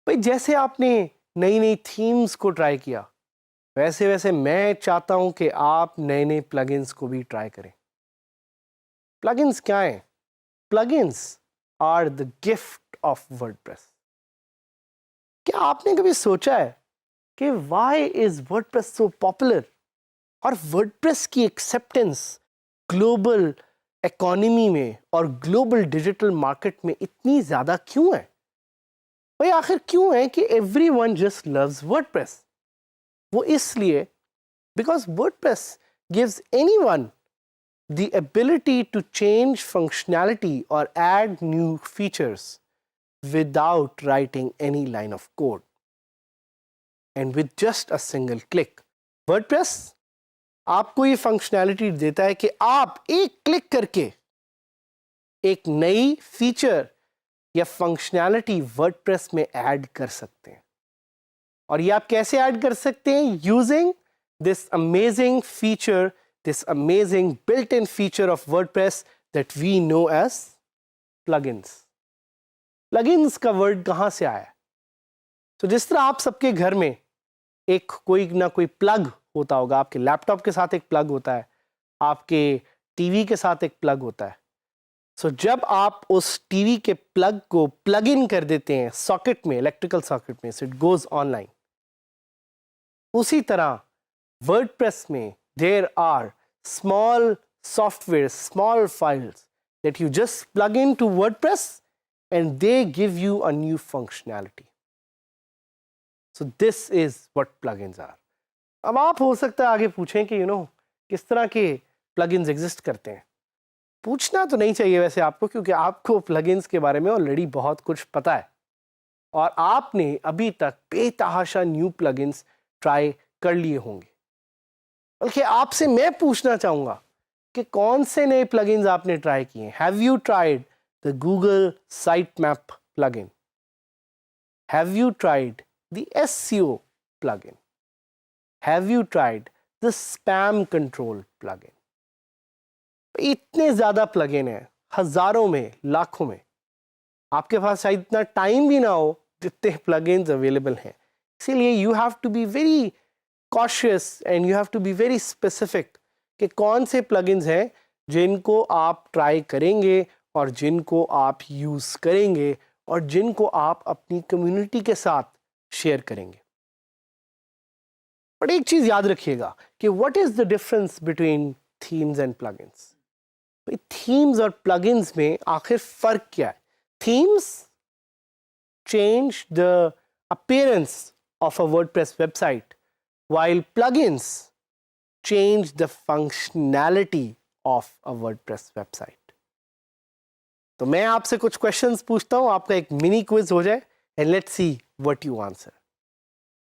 भाई जैसे आपने नई नई थीम्स को ट्राई किया, वैसे वैसे मैं चाहता हूं कि आप नए नए प्लगइन्स को भी ट्राई करें। प्लगइन्स क्या हैं? Plugins are the gift of WordPress. क्या आपने कभी सोचा है कि why is WordPress so popular और वर्डप्रेस की एक्सेप्टेंस ग्लोबल इकोनॉमी में और ग्लोबल डिजिटल मार्केट में इतनी ज़्यादा क्यों है? भाई आखिर क्यों है कि एवरीवन जस्ट लव्स वर्डप्रेस? वो इसलिए because WordPress gives anyone the ability to change functionality or add new features without writing any line of code and with just a single click. WordPress आपको ये फंक्शनैलिटी देता है कि आप एक click करके एक नई फीचर या फंक्शनैलिटी वर्डप्रेस में ऐड कर सकते हैं। और ये आप कैसे ऐड कर सकते हैं? Using this amazing feature, this amazing built-in feature of WordPress that we know as plugins. Plugins का वर्ड कहाँ से आया? तो जिस तरह आप सबके घर में एक कोई ना कोई प्लग होता होगा, आपके लैपटॉप के साथ एक प्लग होता है, आपके टीवी के साथ एक प्लग होता है। सो जब आप उस टीवी के प्लग को प्लग इन कर देते हैं सॉकेट में, इलेक्ट्रिकल सॉकेट में, सो इट गोज ऑनलाइन। उसी तरह वर्डप्रेस में there are small software, small files that you just plug into WordPress and they give you a new functionality. So this is what plugins are. अब आप हो सकता है आगे पूछें कि किस तरह के plugins exist करते हैं। पूछना तो नहीं चाहिए वैसे आपको, क्योंकि आपको plugins के बारे में ऑलरेडी बहुत कुछ पता है और आपने अभी तक बेतहाशा न्यू plugins ट्राई कर लिए होंगे। बल्कि आपसे मैं पूछना चाहूंगा कि कौन से नए प्लगइन्स आपने ट्राई किए? Have you tried the Google sitemap plugin? Have you tried the SEO plugin? Have you tried the spam control plugin? इतने ज्यादा प्लगइन हैं, हजारों में, लाखों में। आपके पास शायद इतना टाइम भी ना हो जितने प्लगइन्स अवेलेबल हैं। इसीलिए you have to be very cautious and you have to be very specific कि कौन से plugins हैं जिनको आप ट्राई करेंगे और जिनको आप यूज़ करेंगे और जिनको आप अपनी कम्युनिटी के साथ शेयर करेंगे। पर एक चीज़ याद रखिएगा कि what is the difference between themes and plugins? themes और plugins में आखिर फ़र्क क्या है? themes change the appearance of a WordPress website, while plugins change the functionality of a WordPress website. तो मैं आपसे कुछ क्वेश्चंस पूछता हूं, आपका एक मिनी क्विज हो जाए and let's see what you answer.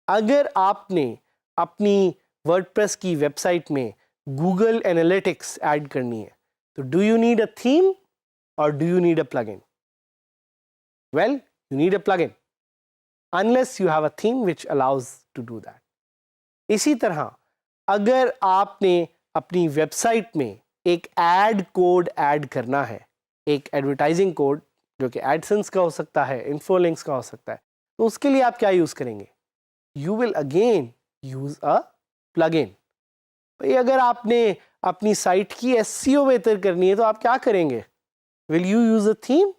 अगर आपने अपनी वर्डप्रेस की वेबसाइट में गूगल एनालिटिक्स ऐड करनी है तो do you need a theme और do you need a plugin? Well, you need a plugin unless you have a theme which allows to do that. इसी तरह अगर आपने अपनी वेबसाइट में एक एड कोड ऐड करना है, एक एडवर्टाइजिंग कोड जो कि एडसेंस का हो सकता है, इन्फोलिंक्स का हो सकता है, तो उसके लिए आप क्या यूज़ करेंगे? You will again use a plugin. भाई अगर आपने अपनी साइट की एसईओ बेहतर करनी है तो आप क्या करेंगे? Will you use a theme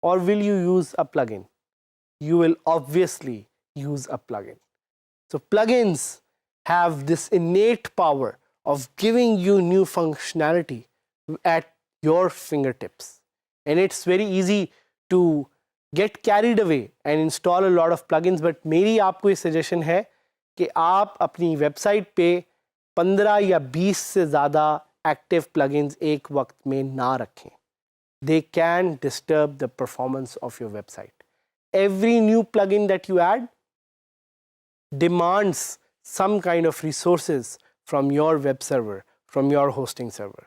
और will you use a plugin? You will obviously use a plugin. So plugins have this innate power of giving you new functionality at your fingertips. And it's very easy to get carried away and install a lot of plugins, but मेरी आपको ये suggestion है कि आप अपनी website पे 15 या 20 से ज़्यादा active plugins एक वक्त में ना रखें. They can disturb the performance of your website. Every new plugin that you add demands some kind of resources from your web server, from your hosting server.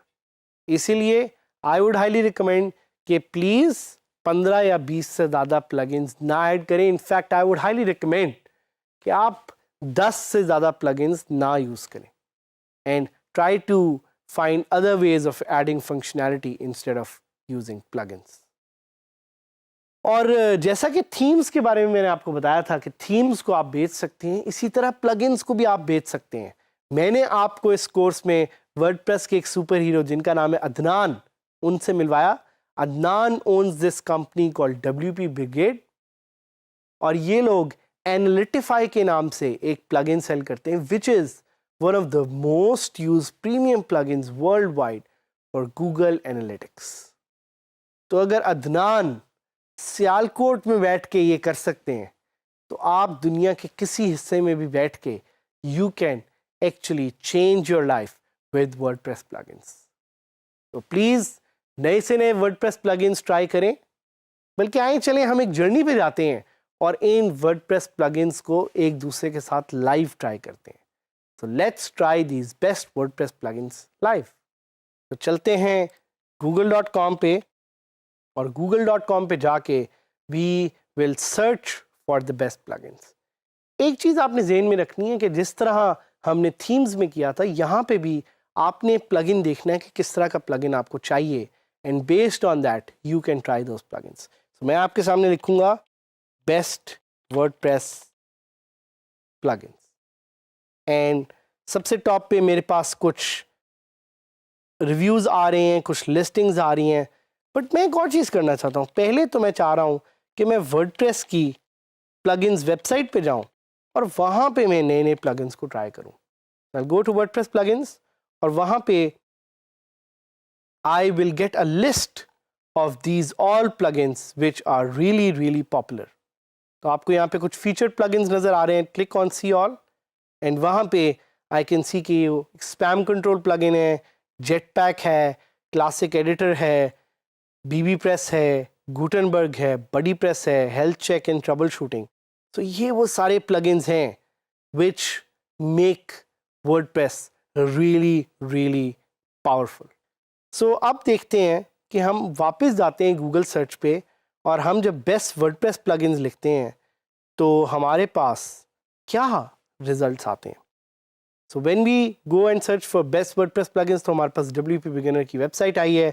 इसीलिए आई वुड हाईली रिकमेंड कि please 15 या 20 से ज़्यादा plugins ना add करें. In fact I would highly recommend कि आप 10 से ज़्यादा प्लगइन्स ना यूज़ करें and try to find other ways of adding functionality instead of using plugins. और जैसा कि थीम्स के बारे में मैंने आपको बताया था कि थीम्स को आप बेच सकते हैं, इसी तरह प्लगइन्स को भी आप बेच सकते हैं. मैंने आपको इस कोर्स में वर्डप्रेस के एक सुपर हीरो जिनका नाम है अदनान, उनसे मिलवाया. Adnan owns this company called WP brigade और ये लोग एनालिटिफाई के नाम से एक प्लगइन सेल करते हैं which is one of the most used premium plugins worldwide for Google Analytics. तो अगर अदनान सियालकोट में बैठ के ये कर सकते हैं तो आप दुनिया के किसी हिस्से में भी बैठ के you can actually change your life with WordPress plugins. तो प्लीज़ नए से नए WordPress plugins ट्राई करें, बल्कि आए चलें हम एक जर्नी पे जाते हैं और इन WordPress plugins को एक दूसरे के साथ लाइव ट्राई करते हैं. So let's try these best WordPress plugins live. तो चलते हैं google.com पे और google.com पे जाके we will search for the best plugins. एक चीज़ आपने ज़हन में रखनी है कि जिस तरह हमने थीम्स में किया था, यहाँ पे भी आपने प्लगइन देखना है कि किस तरह का प्लगइन आपको चाहिए and based on that you can try those plugins. So मैं आपके सामने लिखूँगा best WordPress plugins. एंड सबसे टॉप पे मेरे पास कुछ रिव्यूज़ आ रहे हैं, कुछ लिस्टिंग्स आ रही हैं, बट मैं एक और चीज़ करना चाहता हूँ. पहले तो मैं चाह रहा हूँ कि मैं वर्डप्रेस की प्लगइन्स वेबसाइट पे जाऊँ और वहाँ पे मैं नए नए प्लगइन्स को ट्राई करूँ. I go to WordPress plugins और वहाँ पे I will get a list of these all plugins which are really really popular. तो आपको यहाँ पे कुछ फीचर्ड प्लगइन्स नज़र आ रहे हैं. Click on see all and वहाँ पे आई कैन सी कि स्पैम कंट्रोल प्लगइन है, जेटपैक है, क्लासिक एडिटर है, बीबी प्रेस है, गुटनबर्ग है, बडी प्रेस है, health check and troubleshooting. तो ये वो सारे प्लगइन्स हैं which make WordPress really really powerful. So अब देखते हैं कि हम वापस जाते हैं गूगल सर्च पे और हम जब बेस्ट वर्डप्रेस प्लगइन्स लिखते हैं तो हमारे पास क्या रिजल्ट्स आते हैं. So when we go and search for best WordPress plugins तो हमारे पास WP बिगिनर की वेबसाइट आई है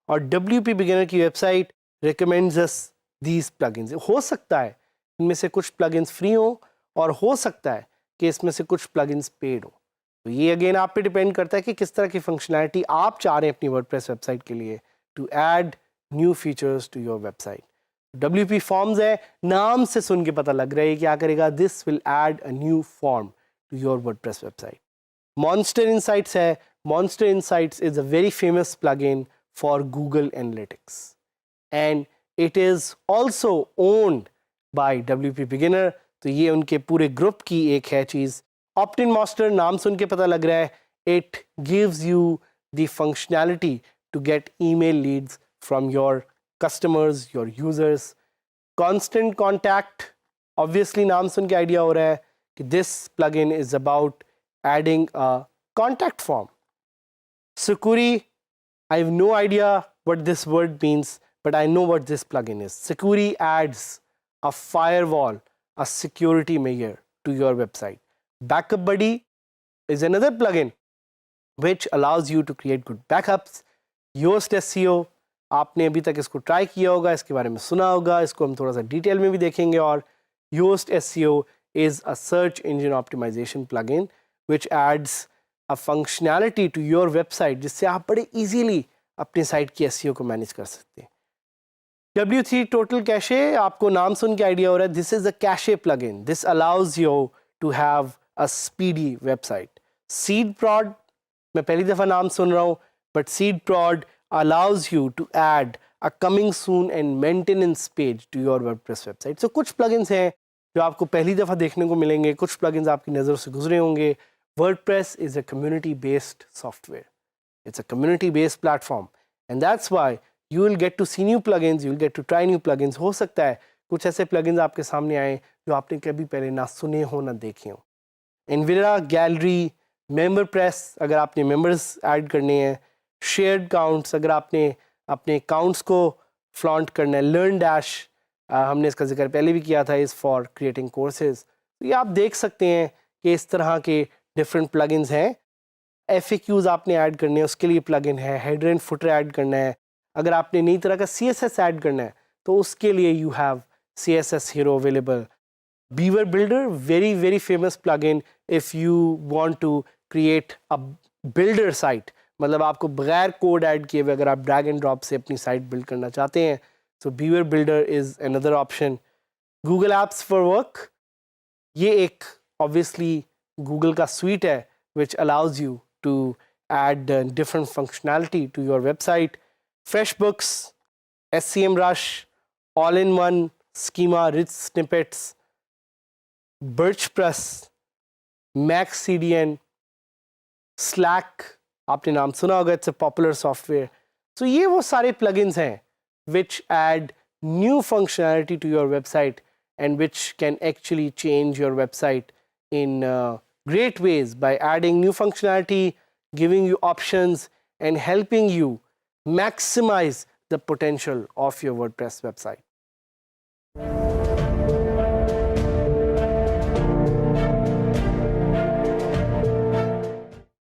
और WP बिगिनर की website recommends us these plugins. हो सकता है इनमें से कुछ प्लगइन्स फ्री हो और हो सकता है कि इसमें से कुछ प्लगइन्स पेड हो. तो ये अगेन आप पे डिपेंड करता है कि किस तरह की फंक्शनैलिटी आप चाह रहे हैं अपनी वर्डप्रेस वेबसाइट के लिए to add new features to your website. WP forms है, नाम से सुन के पता लग रहा है क्या करेगा. This will add a new form to your WordPress website. Monster Insights है. Monster Insights is a very famous plugin for Google Analytics and it is also owned by WP Beginner. तो ये उनके पूरे ग्रुप की एक है चीज़. Opt-in Master नाम सुन के पता लग रहा है. It gives you the functionality to get email leads from your customers, your users. Constant Contact obviously नाम सुन के आइडिया हो रहा है कि this plugin is about adding a contact form. Sucuri, I have no idea what this word means, but I know what this plugin is. Sucuri adds a firewall, a security measure to your website. Backup Buddy is another plugin which allows you to create good backups. Yoast SEO, आपने अभी तक इसको try किया होगा, इसके बारे में सुना होगा, इसको हम थोड़ा सा डिटेल में भी देखेंगे. और Yoast SEO is a search engine optimization plugin which adds a functionality to your website जिससे आप बड़े easily अपनी साइट की SEO को मैनेज कर सकते हैं. W3 Total Cache, आपको नाम सुन के आइडिया हो रहा है. This is a cache plugin. This allows you to have a speedy website. Seedprod, मैं पहली दफ़ा नाम सुन रहा हूँ, but Seedprod allows you to add a coming soon and maintenance page to your WordPress website. So कुछ plugins हैं जो आपको पहली दफ़ा देखने को मिलेंगे, कुछ प्लगइन्स आपकी नज़र से गुजरे होंगे. WordPress is a community-based software. It's a community-based platform, and that's why you will get to see new plugins, you will get to try new plugins. हो सकता है कुछ ऐसे plugins आपके सामने आए जो आपने कभी पहले ना सुने हो ना देखे हो. Envira, Gallery, MemberPress, अगर आपने members ऐड करने हैं, शेयर्ड काउंट्स, अगर आपने अपने अकाउंट्स को फ्लॉन्ट करना है, लर्न डैश, हमने इसका जिक्र पहले भी किया था, इज़ फॉर क्रिएटिंग कोर्सेज। तो ये आप देख सकते हैं कि इस तरह के डिफरेंट प्लगइन्स हैं। FAQs आपने ऐड करने हैं, उसके लिए प्लगइन है। हेडर एंड फुटर ऐड करना है। अगर आपने नई तरह का CSS ऐड करना है तो उसके लिए you have CSS hero available. Beaver Builder, very famous plugin if you want to create a builder site, मतलब आपको बगैर कोड ऐड किए हुए अगर आप ड्रैग एंड ड्रॉप से अपनी साइट बिल्ड करना चाहते हैं, so Beaver Builder is another option. Google Apps for Work, ये एक obviously Google का suite है which allows you to add different functionality to your website. FreshBooks, SCMrush, all-in-one schema, rich snippets, BirchPress, MaxCDN, Slack, आपने नाम सुना होगा, it's a popular software. So ये वो सारे plugins हैं which add new functionality to your website and which can actually change your website in great ways by adding new functionality, giving you options and helping you maximize the potential of your WordPress website.